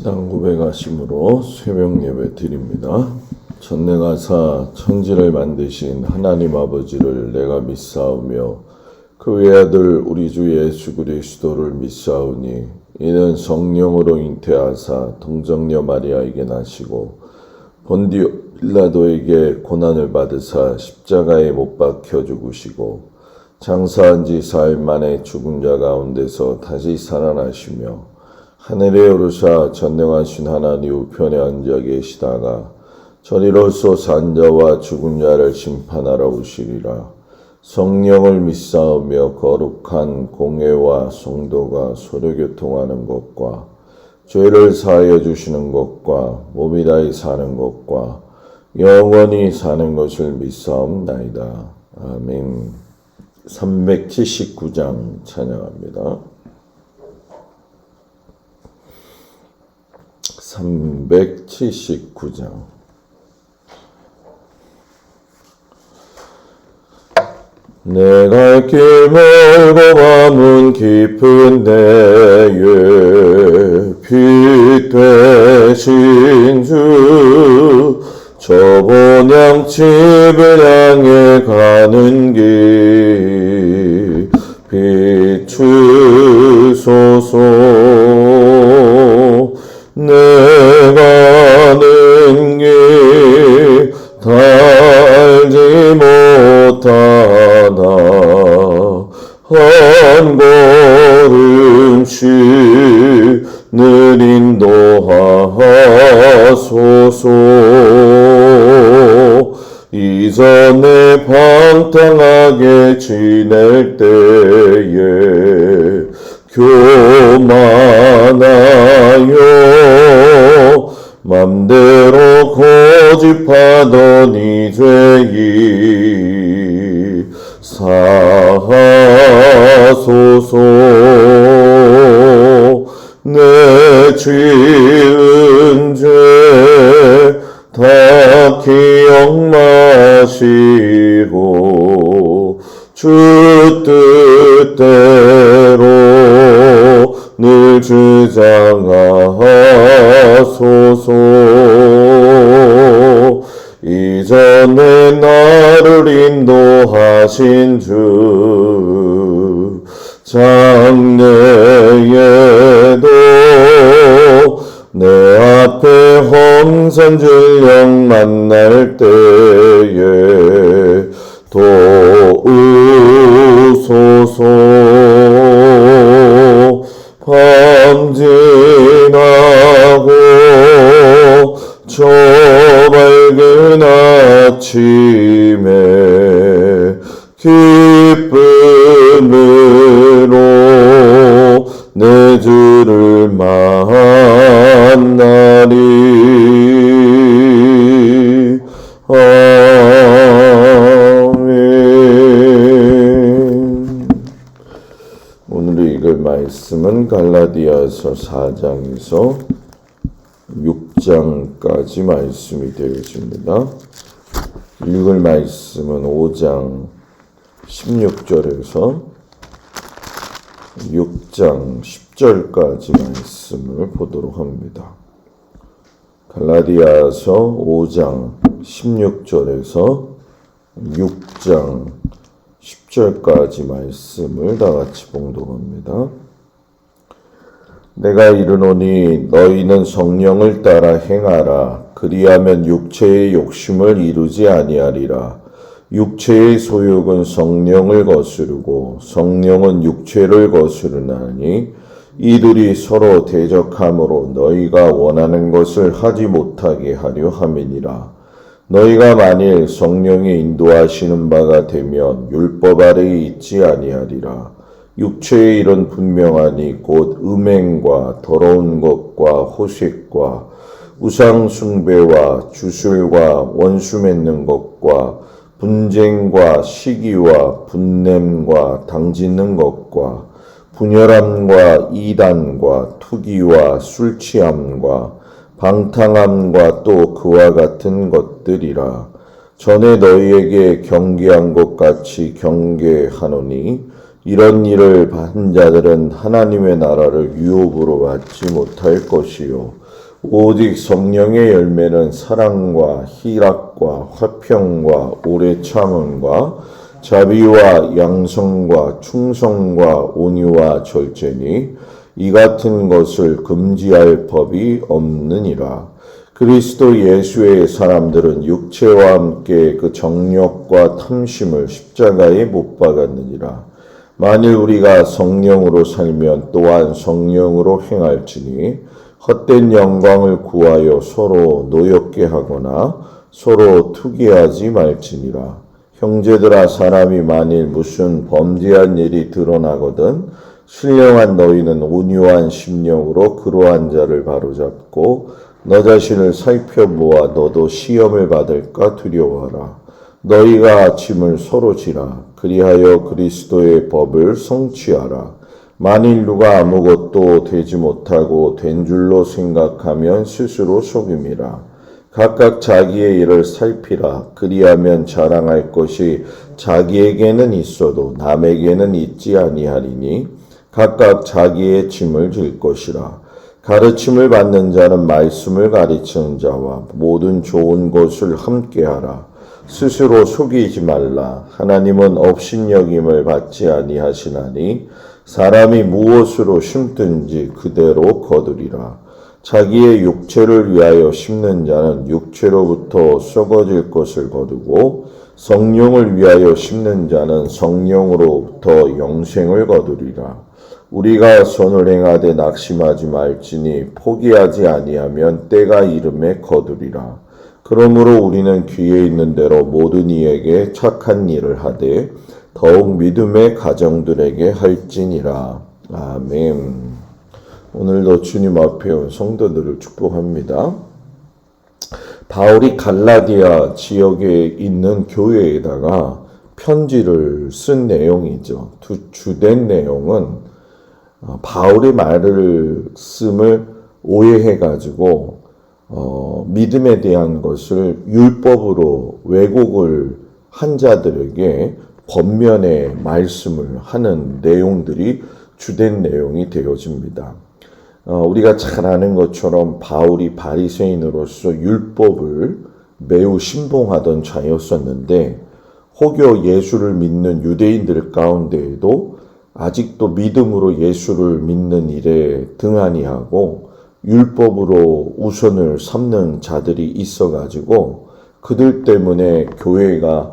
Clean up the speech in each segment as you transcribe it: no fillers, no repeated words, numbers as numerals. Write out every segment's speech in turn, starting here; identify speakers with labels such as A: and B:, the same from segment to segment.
A: 신앙 고백하심으로 새벽 예배 드립니다. 전능하사 천지를 만드신 하나님 아버지를 내가 믿사오며 그 외아들 우리 주 예수 그리스도를 믿사오니 이는 성령으로 잉태하사 동정녀 마리아에게 나시고 본디오 빌라도에게 고난을 받으사 십자가에 못 박혀 죽으시고 장사한 지 사흘 만에 죽은 자 가운데서 다시 살아나시며 하늘에 오르사 전능하신 하나님 우편에 앉아 계시다가 저리로서 산 자와 죽은 자를 심판하러 오시리라. 성령을 믿사오며 거룩한 공회와 성도가 서로 교통하는 것과 죄를 사하여 주시는 것과 몸이 다히 사는 것과 영원히 사는 것을 믿사옵나이다. 아멘. 379장 찬양합니다. 379장. 내 갈 길 멀고 밤은 깊은 데에 빛 되신 주 저 본향집을 향해 가는 길 비추소서. 내 가는 길 달지 못하나 한 걸음씩 늘 인도하소서. 이전에 방탕하게 지낼 때에 교만하여 맘대로 고집하던 이 죄이 사하소서. 내 지은 죄 다 기억 마시고 주 뜻대로 늘 주장하소서. 이전에 나를 인도하신 주 장래에도 내 앞에 험산 질령 만날 때에 도우소서. 밤 지나고 저 밝은 아침에 기쁨으로 내 주를 만나리. 아멘. 오늘 읽을 말씀은 갈라디아서 4장에서 6장까지 말씀이 되어집니다. 읽을 말씀은 5장 16절에서 6장 10절까지 말씀을 보도록 합니다. 갈라디아서 5장 16절에서 6장 10절까지 말씀을 다 같이 봉독합니다. 내가 이르노니 너희는 성령을 따라 행하라. 그리하면 육체의 욕심을 이루지 아니하리라. 육체의 소욕은 성령을 거스르고 성령은 육체를 거스르나니 이들이 서로 대적함으로 너희가 원하는 것을 하지 못하게 하려 함이니라. 너희가 만일 성령이 인도하시는 바가 되면 율법 아래에 있지 아니하리라. 육체의 일은 분명하니 곧 음행과 더러운 것과 호색과 우상 숭배와 주술과 원수 맺는 것과 분쟁과 시기와 분냄과 당짓는 것과 분열함과 이단과 투기와 술취함과 방탕함과 또 그와 같은 것들이라. 전에 너희에게 경계한 것 같이 경계하노니 이런 일을 한 자들은 하나님의 나라를 유업으로 받지 못할 것이요 오직 성령의 열매는 사랑과 희락과 화평과 오래 참음과 자비와 양성과 충성과 온유와 절제니 이 같은 것을 금지할 법이 없느니라. 그리스도 예수의 사람들은 육체와 함께 그 정욕과 탐심을 십자가에 못 박았느니라. 만일 우리가 성령으로 살면 또한 성령으로 행할지니 헛된 영광을 구하여 서로 노엽게 하거나 서로 투기하지 말지니라. 형제들아, 사람이 만일 무슨 범죄한 일이 드러나거든 신령한 너희는 온유한 심령으로 그러한 자를 바로잡고 너 자신을 살펴보아 너도 시험을 받을까 두려워하라. 너희가 짐을 서로 지라. 그리하여 그리스도의 법을 성취하라. 만일 누가 아무것도 되지 못하고 된 줄로 생각하면 스스로 속임이라. 각각 자기의 일을 살피라. 그리하면 자랑할 것이 자기에게는 있어도 남에게는 있지 아니하리니 각각 자기의 짐을 질 것이라. 가르침을 받는 자는 말씀을 가르치는 자와 모든 좋은 것을 함께하라. 스스로 속이지 말라. 하나님은 업신여김을 받지 아니하시나니 사람이 무엇으로 심든지 그대로 거두리라. 자기의 육체를 위하여 심는 자는 육체로부터 썩어질 것을 거두고 성령을 위하여 심는 자는 성령으로부터 영생을 거두리라. 우리가 선을 행하되 낙심하지 말지니 포기하지 아니하면 때가 이름에 거두리라. 그러므로 우리는 귀에 있는 대로 모든 이에게 착한 일을 하되 더욱 믿음의 가정들에게 할지니라. 아멘. 오늘도 주님 앞에 온 성도들을 축복합니다. 바울이 갈라디아 지역에 있는 교회에다가 편지를 쓴 내용이죠. 주된 내용은 바울의 말을 씀을 오해해가지고 믿음에 대한 것을 율법으로 왜곡을 한 자들에게 권면의 말씀을 하는 내용들이 주된 내용이 되어집니다. 우리가 잘 아는 것처럼 바울이 바리새인으로서 율법을 매우 신봉하던 자였었는데 혹여 예수를 믿는 유대인들 가운데에도 아직도 믿음으로 예수를 믿는 일에 등한히 하고 율법으로 우선을 삼는 자들이 있어가지고 그들 때문에 교회가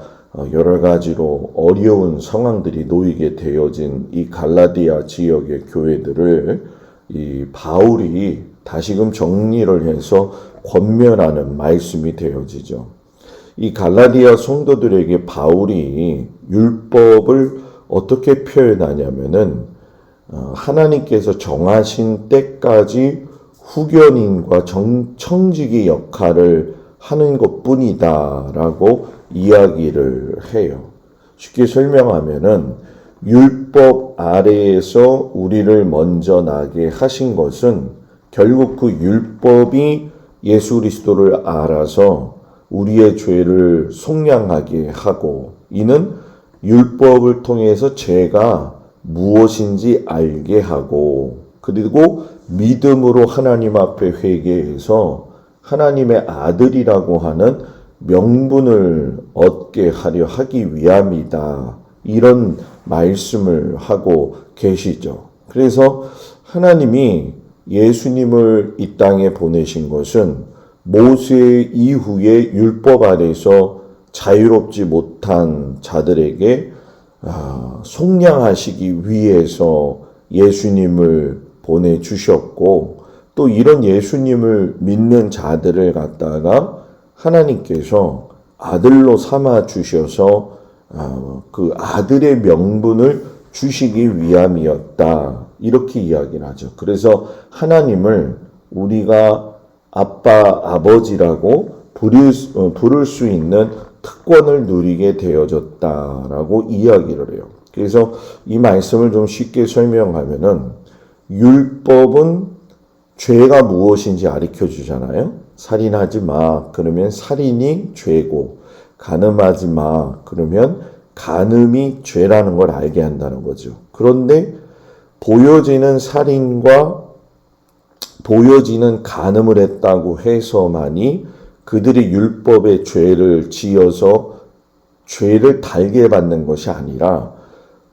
A: 여러 가지로 어려운 상황들이 놓이게 되어진 이 갈라디아 지역의 교회들을 이 바울이 다시금 정리를 해서 권면하는 말씀이 되어지죠. 이 갈라디아 성도들에게 바울이 율법을 어떻게 표현하냐면은 하나님께서 정하신 때까지 후견인과 청지기 역할을 하는 것뿐이다라고 이야기를 해요. 쉽게 설명하면은 율법 아래에서 우리를 먼저 나게 하신 것은 결국 그 율법이 예수 그리스도를 알아서 우리의 죄를 속량하게 하고 이는 율법을 통해서 죄가 무엇인지 알게 하고 그리고 믿음으로 하나님 앞에 회개해서 하나님의 아들이라고 하는 명분을 얻게 하려 하기 위함이다. 이런 말씀을 하고 계시죠. 그래서 하나님이 예수님을 이 땅에 보내신 것은 모세 이후에 율법 아래서 자유롭지 못한 자들에게 속량하시기 위해서 예수님을 보내주셨고 또 이런 예수님을 믿는 자들을 갖다가 하나님께서 아들로 삼아 주셔서 그 아들의 명분을 주시기 위함이었다. 이렇게 이야기를 하죠. 그래서 하나님을 우리가 아빠, 아버지라고 부를 수 있는 특권을 누리게 되어졌다라고 이야기를 해요. 그래서 이 말씀을 좀 쉽게 설명하면은 율법은 죄가 무엇인지 가르쳐 주잖아요. 살인하지 마. 그러면 살인이 죄고, 간음하지 마. 그러면 간음이 죄라는 걸 알게 한다는 거죠. 그런데 보여지는 살인과 보여지는 간음을 했다고 해서만이 그들이 율법의 죄를 지어서 죄를 달게 받는 것이 아니라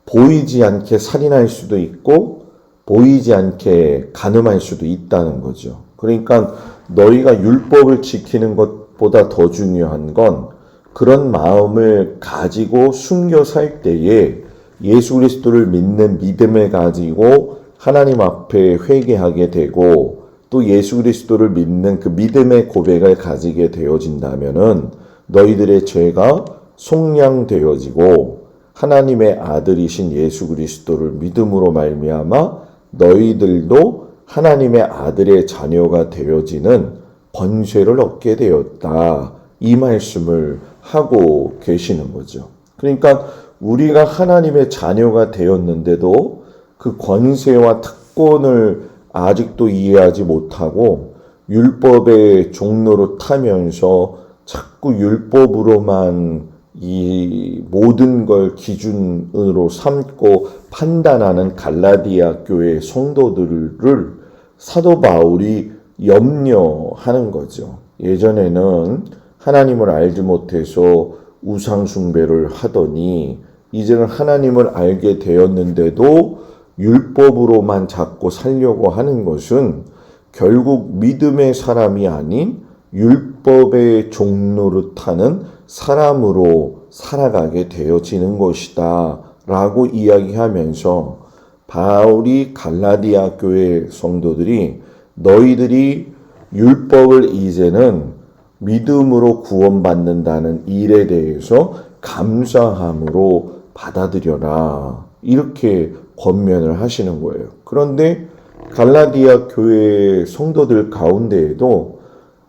A: 보이지 않게 살인할 수도 있고 보이지 않게 간음할 수도 있다는 거죠. 그러니까 너희가 율법을 지키는 것보다 더 중요한 건 그런 마음을 가지고 숨겨 살 때에 예수 그리스도를 믿는 믿음을 가지고 하나님 앞에 회개하게 되고 또 예수 그리스도를 믿는 그 믿음의 고백을 가지게 되어진다면은 너희들의 죄가 속량되어지고 하나님의 아들이신 예수 그리스도를 믿음으로 말미암아 너희들도 하나님의 아들의 자녀가 되어지는 권세를 얻게 되었다. 이 말씀을 하고 계시는 거죠. 그러니까 우리가 하나님의 자녀가 되었는데도 그 권세와 특권을 아직도 이해하지 못하고 율법의 종로로 타면서 자꾸 율법으로만 이 모든 걸 기준으로 삼고 판단하는 갈라디아 교회 성도들을 사도 바울이 염려하는 거죠. 예전에는 하나님을 알지 못해서 우상 숭배를 하더니 이제는 하나님을 알게 되었는데도 율법으로만 자꾸 살려고 하는 것은 결국 믿음의 사람이 아닌 율법의 종로를 타는 사람으로 살아가게 되어지는 것이다 라고 이야기하면서 바울이 갈라디아 교회 성도들이 너희들이 율법을 이제는 믿음으로 구원받는다는 일에 대해서 감사함으로 받아들여라 이렇게 권면을 하시는 거예요. 그런데 갈라디아 교회 성도들 가운데에도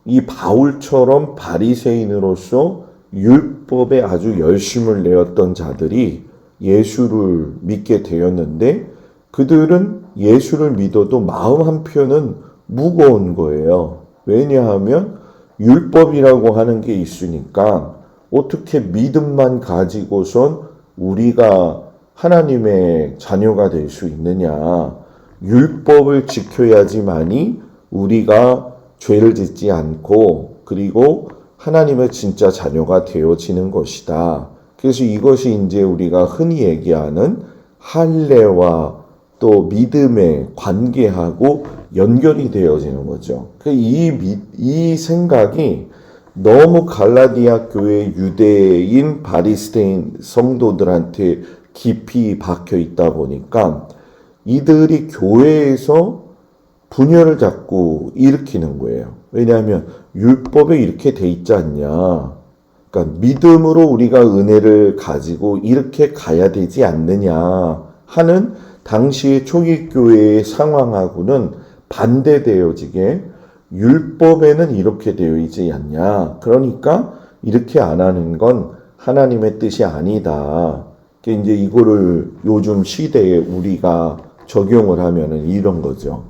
A: 이 바울처럼 바리새인으로서 율법에 아주 열심을 내었던 자들이 예수를 믿게 되었는데 그들은 예수를 믿어도 마음 한편은 무거운 거예요. 왜냐하면 율법이라고 하는 게 있으니까 어떻게 믿음만 가지고선 우리가 하나님의 자녀가 될 수 있느냐. 율법을 지켜야지만이 우리가 죄를 짓지 않고 그리고 하나님의 진짜 자녀가 되어지는 것이다. 그래서 이것이 이제 우리가 흔히 얘기하는 할례와 또 믿음의 관계하고 연결이 되어지는 거죠. 이 생각이 너무 갈라디아 교회 유대인 바리새인 성도들한테 깊이 박혀 있다 보니까 이들이 교회에서 분열을 자꾸 일으키는 거예요. 왜냐하면 율법에 이렇게 돼 있지 않냐. 그러니까 믿음으로 우리가 은혜를 가지고 이렇게 가야 되지 않느냐 하는 당시의 초기 교회의 상황하고는 반대되어지게 율법에는 이렇게 되어 있지 않냐. 그러니까 이렇게 안 하는 건 하나님의 뜻이 아니다. 이제 이거를 요즘 시대에 우리가 적용을 하면은 이런 거죠.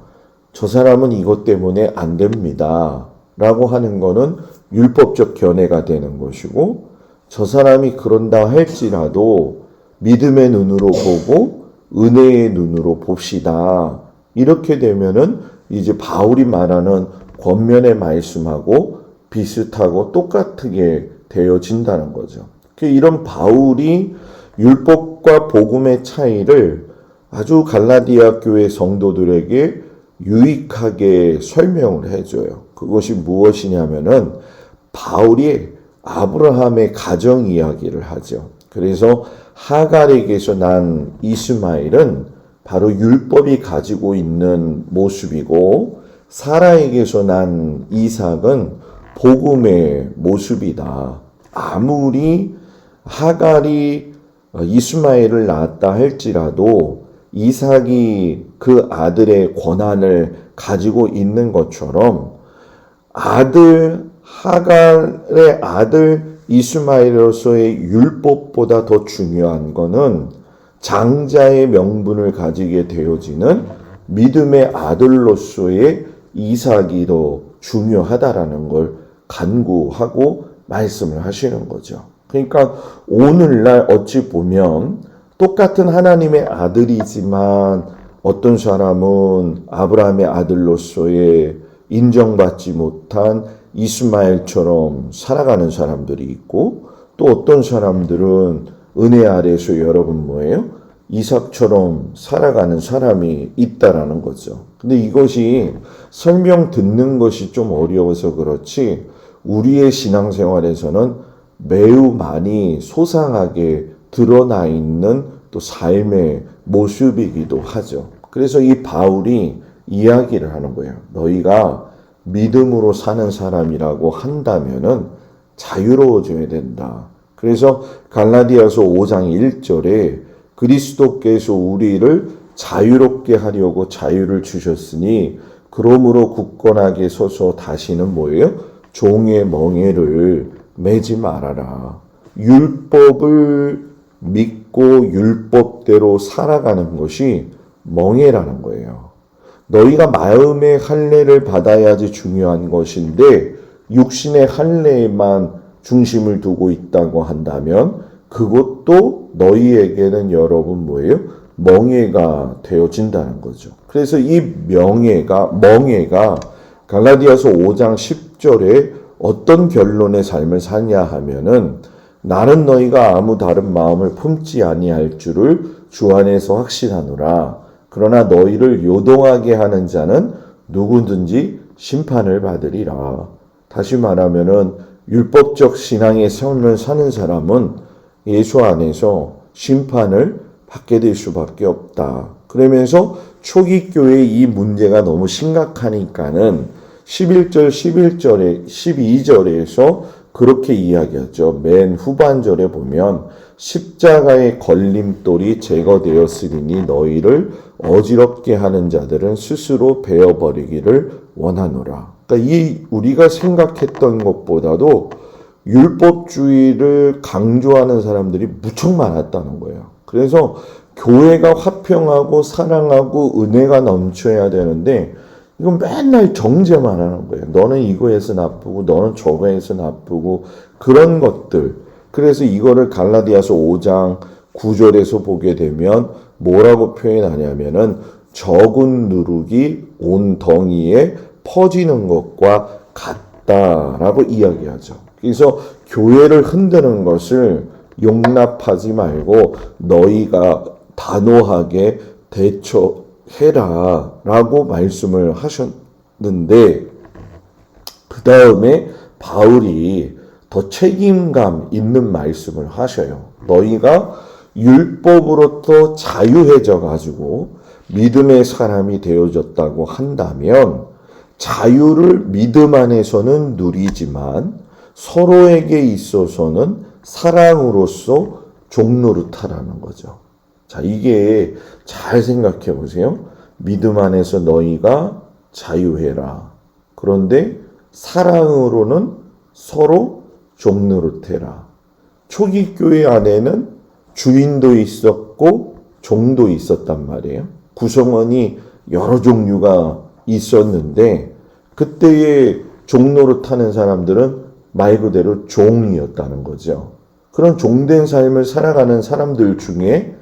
A: 저 사람은 이것 때문에 안 됩니다. 라고 하는 거는 율법적 견해가 되는 것이고 저 사람이 그런다 할지라도 믿음의 눈으로 보고 은혜의 눈으로 봅시다. 이렇게 되면은 이제 바울이 말하는 권면의 말씀하고 비슷하고 똑같게 되어진다는 거죠. 이런 바울이 율법과 복음의 차이를 아주 갈라디아 교회 성도들에게 유익하게 설명을 해줘요. 그것이 무엇이냐면은 바울이 아브라함의 가정 이야기를 하죠. 그래서 하갈에게서 난 이스마엘은 바로 율법이 가지고 있는 모습이고 사라에게서 난 이삭은 복음의 모습이다. 아무리 하갈이 이스마엘을 낳았다 할지라도 이삭이 그 아들의 권한을 가지고 있는 것처럼 하갈의 아들 이스마엘로서의 율법보다 더 중요한 것은 장자의 명분을 가지게 되어지는 믿음의 아들로서의 이삭이 더 중요하다라는 걸 간구하고 말씀을 하시는 거죠. 그러니까 오늘날 어찌 보면 똑같은 하나님의 아들이지만 어떤 사람은 아브라함의 아들로서의 인정받지 못한 이스마엘처럼 살아가는 사람들이 있고, 또 어떤 사람들은 은혜 아래에서 여러분 뭐예요? 이삭처럼 살아가는 사람이 있다라는 거죠. 근데 이것이 설명 듣는 것이 좀 어려워서 그렇지 우리의 신앙생활에서는 매우 많이 소상하게 드러나 있는 또 삶의 모습이기도 하죠. 그래서 이 바울이 이야기를 하는 거예요. 너희가 믿음으로 사는 사람이라고 한다면은 자유로워져야 된다. 그래서 갈라디아서 5장 1절에 그리스도께서 우리를 자유롭게 하려고 자유를 주셨으니 그러므로 굳건하게 서서 다시는 뭐예요? 종의 멍에를 매지 말아라. 율법을 믿고 율법대로 살아가는 것이 멍에라는 거예요. 너희가 마음의 할례를 받아야지 중요한 것인데 육신의 할례에만 중심을 두고 있다고 한다면 그것도 너희에게는 여러분 뭐예요? 멍에가 되어진다는 거죠. 그래서 이 멍에가 갈라디아서 5장 10절에 어떤 결론의 삶을 사냐 하면은 나는 너희가 아무 다른 마음을 품지 아니할 줄을 주 안에서 확신하노라. 그러나 너희를 요동하게 하는 자는 누구든지 심판을 받으리라. 다시 말하면은 율법적 신앙의 삶을 사는 사람은 예수 안에서 심판을 받게 될 수밖에 없다. 그러면서 초기 교회의 이 문제가 너무 심각하니까는 12절에서 그렇게 이야기하죠. 맨 후반절에 보면 십자가의 걸림돌이 제거되었으니 너희를 어지럽게 하는 자들은 스스로 베어버리기를 원하노라. 그러니까 우리가 생각했던 것보다도 율법주의를 강조하는 사람들이 무척 많았다는 거예요. 그래서 교회가 화평하고 사랑하고 은혜가 넘쳐야 되는데 이건 맨날 정죄만 하는 거예요. 너는 이거에서 나쁘고 너는 저거에서 나쁘고 그런 것들. 그래서 이거를 갈라디아서 5장 9절에서 보게 되면 뭐라고 표현하냐면은 적은 누룩이 온 덩이에 퍼지는 것과 같다라고 이야기하죠. 그래서 교회를 흔드는 것을 용납하지 말고 너희가 단호하게 대처해라 라고 말씀을 하셨는데, 그 다음에 바울이 더 책임감 있는 말씀을 하셔요. 너희가 율법으로부터 자유해져 가지고 믿음의 사람이 되어졌다고 한다면 자유를 믿음 안에서는 누리지만 서로에게 있어서는 사랑으로서 종노릇하라는 거죠. 자, 이게 잘 생각해 보세요. 믿음 안에서 너희가 자유해라. 그런데 사랑으로는 서로 종노릇해라. 초기 교회 안에는 주인도 있었고 종도 있었단 말이에요. 구성원이 여러 종류가 있었는데 그때의 종노릇하는 사람들은 말 그대로 종이었다는 거죠. 그런 종된 삶을 살아가는 사람들 중에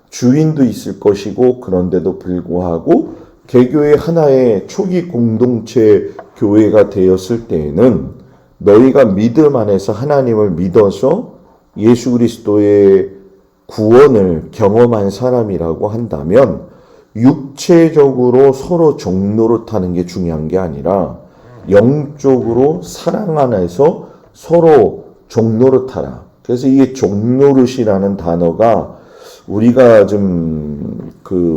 A: 주인도 있을 것이고, 그런데도 불구하고 개교의 하나의 초기 공동체 교회가 되었을 때에는 너희가 믿음 안에서 하나님을 믿어서 예수 그리스도의 구원을 경험한 사람이라고 한다면 육체적으로 서로 종노릇하는 게 중요한 게 아니라 영적으로 사랑 안에서 서로 종노릇하라. 그래서 이게 종노릇이라는 단어가 우리가 좀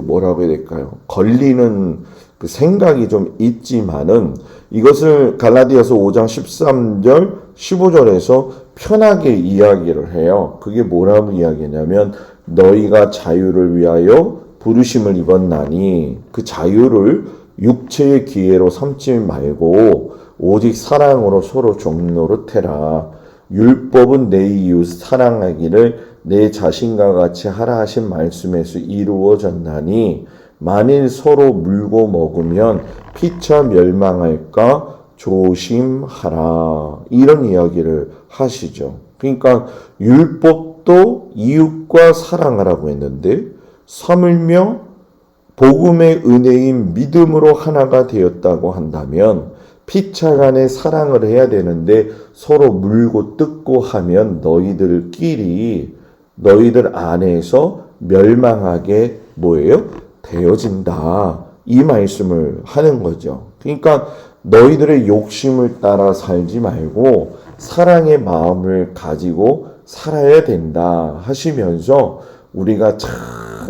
A: 뭐라고 해야 될까요? 걸리는 그 생각이 좀 있지만은 이것을 갈라디아서 5장 13절, 15절에서 편하게 이야기를 해요. 그게 뭐라고 이야기냐면 너희가 자유를 위하여 부르심을 입었나니 그 자유를 육체의 기회로 삼지 말고 오직 사랑으로 서로 종노릇해라. 율법은 내 이웃 사랑하기를 내 자신과 같이 하라 하신 말씀에서 이루어졌나니 만일 서로 물고 먹으면 피차 멸망할까 조심하라. 이런 이야기를 하시죠. 그러니까 율법도 이웃과 사랑하라고 했는데 삼을며 복음의 은혜인 믿음으로 하나가 되었다고 한다면 피차간에 사랑을 해야 되는데 서로 물고 뜯고 하면 너희들 안에서 멸망하게 뭐예요? 되어진다. 이 말씀을 하는 거죠. 그러니까 너희들의 욕심을 따라 살지 말고 사랑의 마음을 가지고 살아야 된다 하시면서 우리가 잘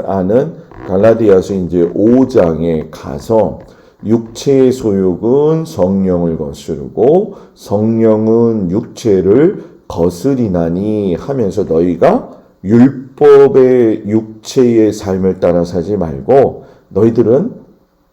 A: 아는 갈라디아서 이제 5장에 가서 육체의 소욕은 성령을 거스르고 성령은 육체를 거스리나니 하면서 너희가 율법의 육체의 삶을 따라 살지 말고 너희들은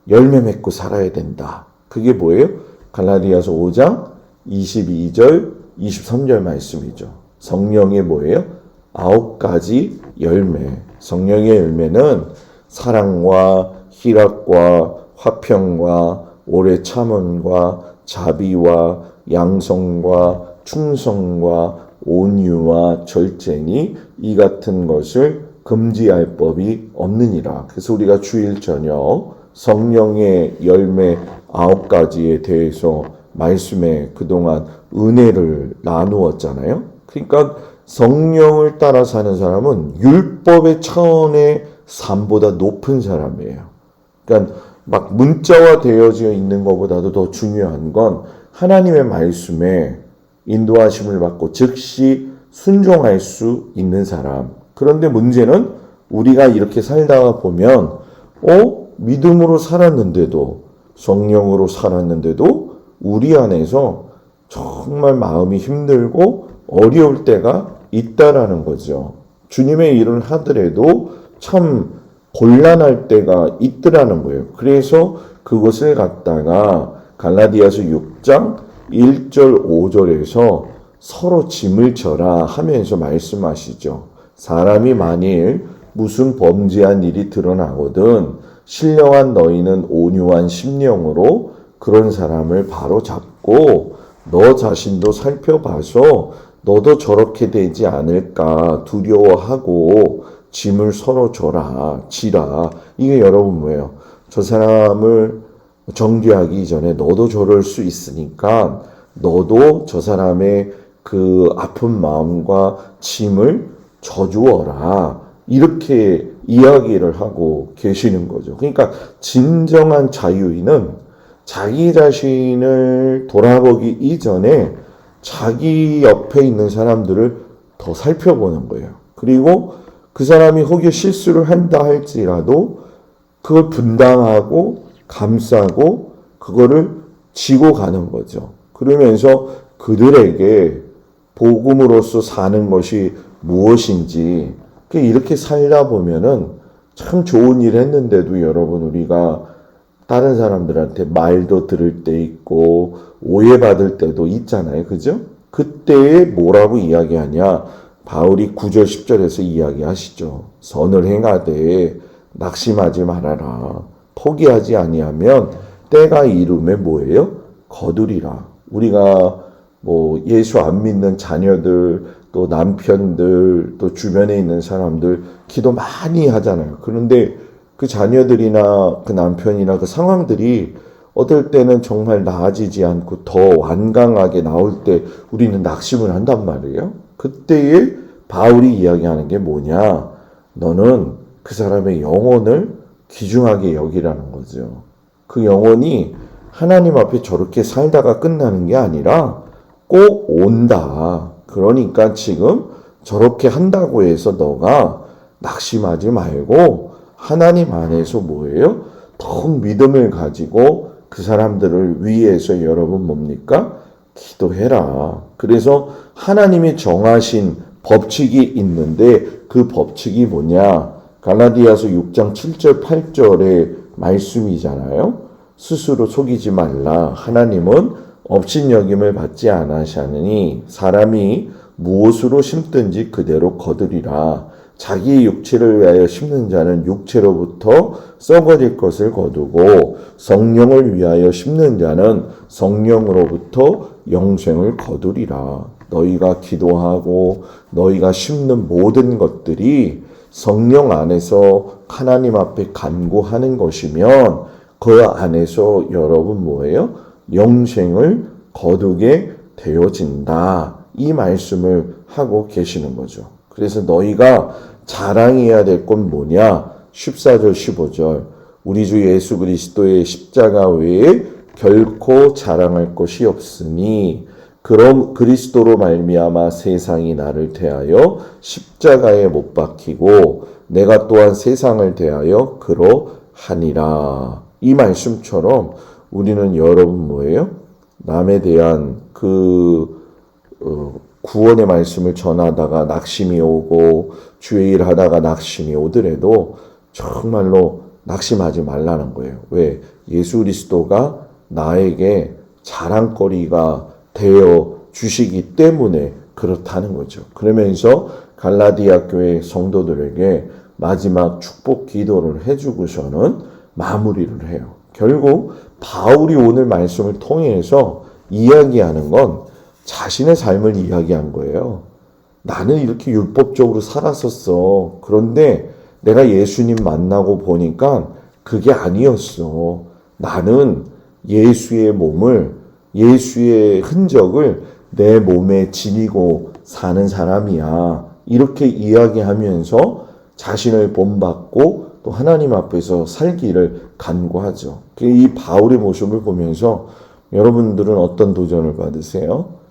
A: 열매 맺고 살아야 된다. 그게 뭐예요? 갈라디아서 5장 22절 23절 말씀이죠. 성령의 뭐예요? 9가지 열매. 성령의 열매는 사랑과 희락과 화평과 오래 참음과 자비와 양성과 충성과 온유와 절제니 이 같은 것을 금지할 법이 없느니라. 그래서 우리가 주일 저녁 성령의 열매 9가지에 대해서 말씀에 그동안 은혜를 나누었잖아요. 그러니까 성령을 따라 사는 사람은 율법의 차원의 삶보다 높은 사람이에요. 그러니까 막 문자화 되어져 있는 것보다도 더 중요한 건 하나님의 말씀에 인도하심을 받고 즉시 순종할 수 있는 사람. 그런데 문제는 우리가 이렇게 살다가 보면 믿음으로 살았는데도 성령으로 살았는데도 우리 안에서 정말 마음이 힘들고 어려울 때가 있다라는 거죠. 주님의 일을 하더라도 참 곤란할 때가 있더라는 거예요. 그래서 그것을 갖다가 갈라디아서 6장 1절 5절에서 서로 짐을 져라 하면서 말씀하시죠. 사람이 만일 무슨 범죄한 일이 드러나거든 신령한 너희는 온유한 심령으로 그런 사람을 바로 잡고 너 자신도 살펴봐서 너도 저렇게 되지 않을까 두려워하고 짐을 서로 지라. 이게 여러분 뭐예요? 저 사람을 정죄하기 전에 너도 저럴 수 있으니까 너도 저 사람의 그 아픈 마음과 짐을 져주어라. 이렇게 이야기를 하고 계시는 거죠. 그러니까 진정한 자유인은 자기 자신을 돌아보기 이전에 자기 옆에 있는 사람들을 더 살펴보는 거예요. 그리고 그 사람이 혹여 실수를 한다 할지라도 그걸 분당하고 감싸고 그거를 지고 가는 거죠. 그러면서 그들에게 복음으로서 사는 것이 무엇인지 이렇게 살다 보면은 참 좋은 일 했는데도 여러분 우리가 다른 사람들한테 말도 들을 때 있고 오해받을 때도 있잖아요. 그죠? 그때에 뭐라고 이야기하냐? 바울이 9절 10절에서 이야기하시죠. 선을 행하되 낙심하지 말아라. 포기하지 아니하면 때가 이름에 뭐예요? 거두리라. 우리가 뭐 예수 안 믿는 자녀들 또 남편들 또 주변에 있는 사람들 기도 많이 하잖아요. 그런데 그 자녀들이나 그 남편이나 그 상황들이 어떨 때는 정말 나아지지 않고 더 완강하게 나올 때 우리는 낙심을 한단 말이에요. 그때에 바울이 이야기하는 게 뭐냐? 너는 그 사람의 영혼을 귀중하게 여기라는 거죠. 그 영혼이 하나님 앞에 저렇게 살다가 끝나는 게 아니라 꼭 온다. 그러니까 지금 저렇게 한다고 해서 너가 낙심하지 말고 하나님 안에서 뭐예요? 더욱 믿음을 가지고 그 사람들을 위해서 여러분 뭡니까? 기도해라. 그래서 하나님이 정하신 법칙이 있는데 그 법칙이 뭐냐? 갈라디아서 6장 7절 8절의 말씀이잖아요. 스스로 속이지 말라. 하나님은 업신여김을 받지 아니하시니 사람이 무엇으로 심든지 그대로 거두리라. 자기 육체를 위하여 심는 자는 육체로부터 썩어질 것을 거두고 성령을 위하여 심는 자는 성령으로부터 영생을 거두리라. 너희가 기도하고 너희가 심는 모든 것들이 성령 안에서 하나님 앞에 간구하는 것이면 그 안에서 여러분 뭐예요? 영생을 거두게 되어진다. 이 말씀을 하고 계시는 거죠. 그래서 너희가 자랑해야 될 건 뭐냐? 14절 15절 우리 주 예수 그리스도의 십자가 외에 결코 자랑할 것이 없으니 그럼 그리스도로 말미암아 세상이 나를 대하여 십자가에 못 박히고 내가 또한 세상을 대하여 그러하니라. 이 말씀처럼 우리는 여러분 뭐예요? 남에 대한 구원의 말씀을 전하다가 낙심이 오고 주의 일 하다가 낙심이 오더라도 정말로 낙심하지 말라는 거예요. 왜? 예수 그리스도가 나에게 자랑거리가 되어 주시기 때문에 그렇다는 거죠. 그러면서 갈라디아 교회 성도들에게 마지막 축복 기도를 해주고서는 마무리를 해요. 결국 바울이 오늘 말씀을 통해서 이야기하는 건 자신의 삶을 이야기한 거예요. 나는 이렇게 율법적으로 살았었어. 그런데 내가 예수님 만나고 보니까 그게 아니었어. 나는 예수의 흔적을 내 몸에 지니고 사는 사람이야. 이렇게 이야기하면서 자신을 본받고 또 하나님 앞에서 살기를 간구하죠. 이 바울의 모습을 보면서 여러분들은 어떤 도전을 받으세요?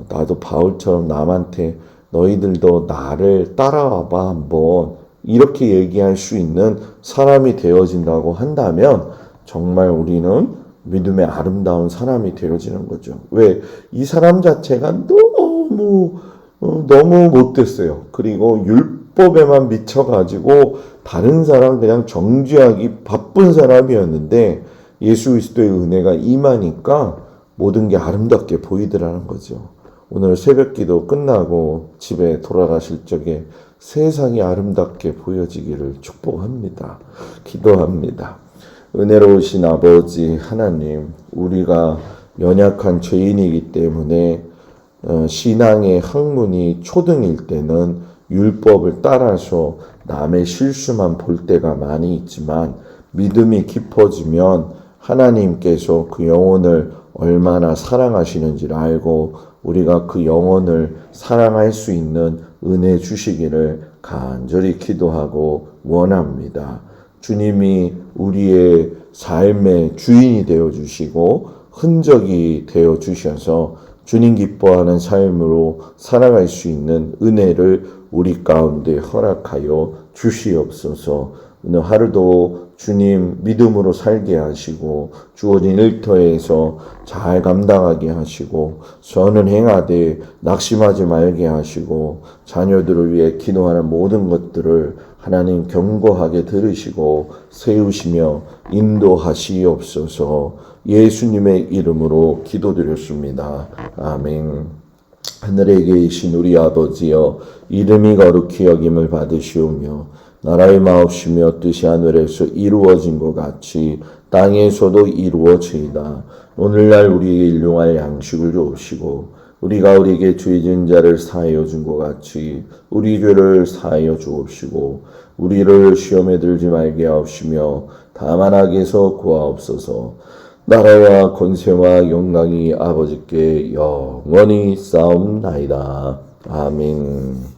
A: 나도 바울처럼 남한테 너희들도 나를 따라와봐 한번 이렇게 얘기할 수 있는 사람이 되어진다고 한다면 정말 우리는 믿음의 아름다운 사람이 되어지는 거죠. 왜? 이 사람 자체가 너무 못됐어요. 그리고 율법에만 미쳐가지고 다른 사람 그냥 정죄하기 바쁜 사람이었는데 예수 그리스도의 은혜가 임하니까 모든 게 아름답게 보이더라는 거죠. 오늘 새벽기도 끝나고 집에 돌아가실 적에 세상이 아름답게 보여지기를 축복합니다. 기도합니다. 은혜로우신 아버지 하나님, 우리가 연약한 죄인이기 때문에 신앙의 학문이 초등일 때는 율법을 따라서 남의 실수만 볼 때가 많이 있지만 믿음이 깊어지면 하나님께서 그 영혼을 얼마나 사랑하시는지를 알고 우리가 그 영혼을 사랑할 수 있는 은혜 주시기를 간절히 기도하고 원합니다. 주님이 우리의 삶의 주인이 되어 주시고 흔적이 되어 주셔서 주님 기뻐하는 삶으로 살아갈 수 있는 은혜를 우리 가운데 허락하여 주시옵소서. 오늘 하루도 주님 믿음으로 살게 하시고 주어진 일터에서 잘 감당하게 하시고 선을 행하되 낙심하지 말게 하시고 자녀들을 위해 기도하는 모든 것들을 하나님 견고하게 들으시고 세우시며 인도하시옵소서. 예수님의 이름으로 기도드렸습니다. 아멘. 하늘에 계신 우리 아버지여, 이름이 거룩히 여김을 받으시오며 나라의 마옵시며 뜻이 하늘에서 이루어진 것 같이 땅에서도 이루어지이다. 오늘날 우리에게 일용할 양식을 주옵시고 우리가 우리에게 죄 지은 자를 사하여 준 것 같이 우리 죄를 사하여 주옵시고 우리를 시험에 들지 말게 하옵시며 다만 악에서 구하옵소서. 나라와 권세와 영광이 아버지께 영원히 싸움나이다. 아멘.